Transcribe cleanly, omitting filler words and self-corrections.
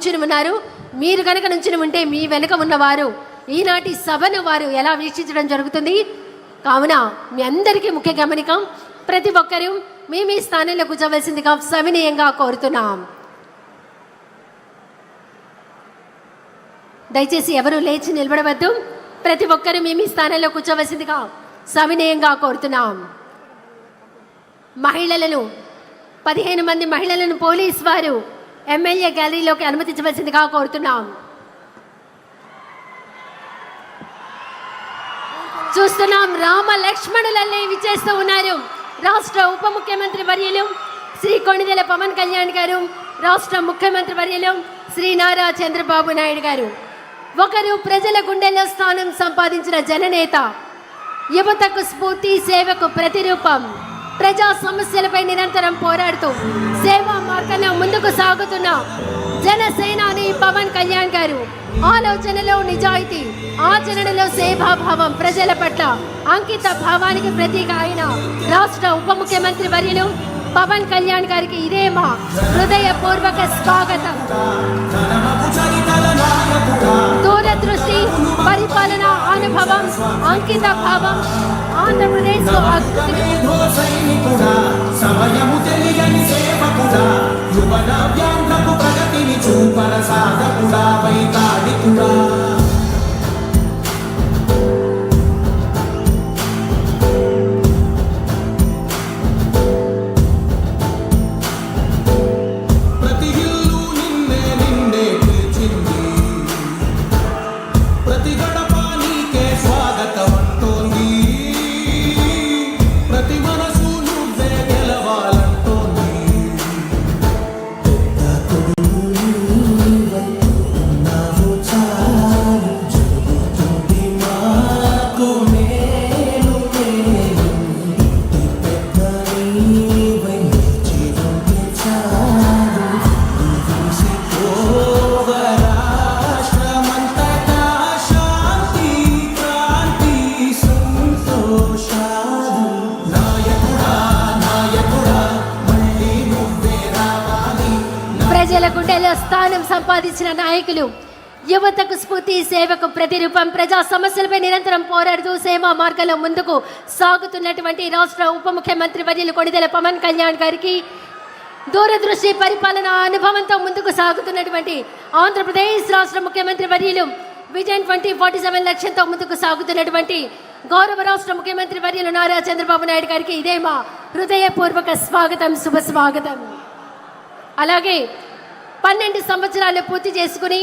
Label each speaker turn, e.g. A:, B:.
A: కూర్చుని ఉన్నారు. మీరు కనుక నుంచుని ఉంటే మీ వెనుక ఉన్నవారు ఈనాటి సభను వారు ఎలా వీక్షించడం జరుగుతుంది. కావున మీ అందరికీ ముఖ్య గమనికం, ప్రతి ఒక్కరూ మీ మీ స్థానంలో కూర్చోవలసిందిగా సవినయంగా కోరుతున్నాం. దయచేసి ఎవరు లేచి నిలబడవద్దు. ప్రతి ఒక్కరూ మీ మీ స్థానంలో కూర్చోవలసిందిగా సవినయంగా కోరుతున్నాం. మహిళలను 15 మంది మహిళలను పోలీస్ వారు ఎమ్మెల్యే గ్యాలరీలోకి అనుమతించవలసిందిగా కోరుతున్నాం. చూస్తున్నాం, రామ లక్ష్మణులల్లే విచ్చేస్తూ ఉన్నారు. రాష్ట్ర ఉప ముఖ్యమంత్రి వర్యులు శ్రీ కొణిదెల పవన్ కళ్యాణ్ గారు, రాష్ట్ర ముఖ్యమంత్రి వర్యులు శ్రీ నారా చంద్రబాబు నాయుడు గారు. ఒకరు ప్రజల గుండెల్లో స్థానం సంపాదించిన జననేత, యువతకు స్ఫూర్తి, సేవకు ప్రతిరూపం, ప్రజా సమస్యలపై నిరంతరం పోరాడుతూ సేవా మార్గంలో ముందుకు సాగుతున్న జనసేనాని పవన్ కళ్యాణ్ గారు. ఆలోచనలో నిజాయితీ, ఆచరణలో సేవాభావం, ప్రజల పట్ల అంకిత భావానికి ప్రతీక అయిన రాష్ట్ర ఉప ముఖ్యమంత్రి వర్యులు పవన్ కళ్యాణ్ గారికి ఇదే మా హృదయపూర్వక స్వాగతం. దూరదృష్టి, పరిపాలన అనుభవం, అంకిత భావం ఆంధ్రప్రదేశ్ గుండెలో స్థానం సంపాదించిన నాయకులు, యువతకు స్ఫూర్తి, సేవకు ప్రతిరూపం, ప్రజా సమస్యలపై నిరంతరం పోరాడుతూ సేవా మార్గంలో ముందుకు సాగుతున్నటువంటి రాష్ట్ర ఉప ముఖ్యమంత్రి వర్యులు కొణిదెల పవన్ కళ్యాణ్ గారికి, దూరదృష్టి, పరిపాలన అనుభవంతో ముందుకు సాగుతున్నటువంటి ఆంధ్రప్రదేశ్ రాష్ట్ర ముఖ్యమంత్రి వర్యులు విజన్ 2047 లక్ష్యంతో ముందుకు సాగుతున్నటువంటి గౌరవ రాష్ట్ర ముఖ్యమంత్రి వర్యులు నారా చంద్రబాబు నాయుడు గారికి ఇదే మా హృదయపూర్వక స్వాగతం, శుభ స్వాగతం. అలాగే 12 సంవత్సరాలు పూర్తి చేసుకుని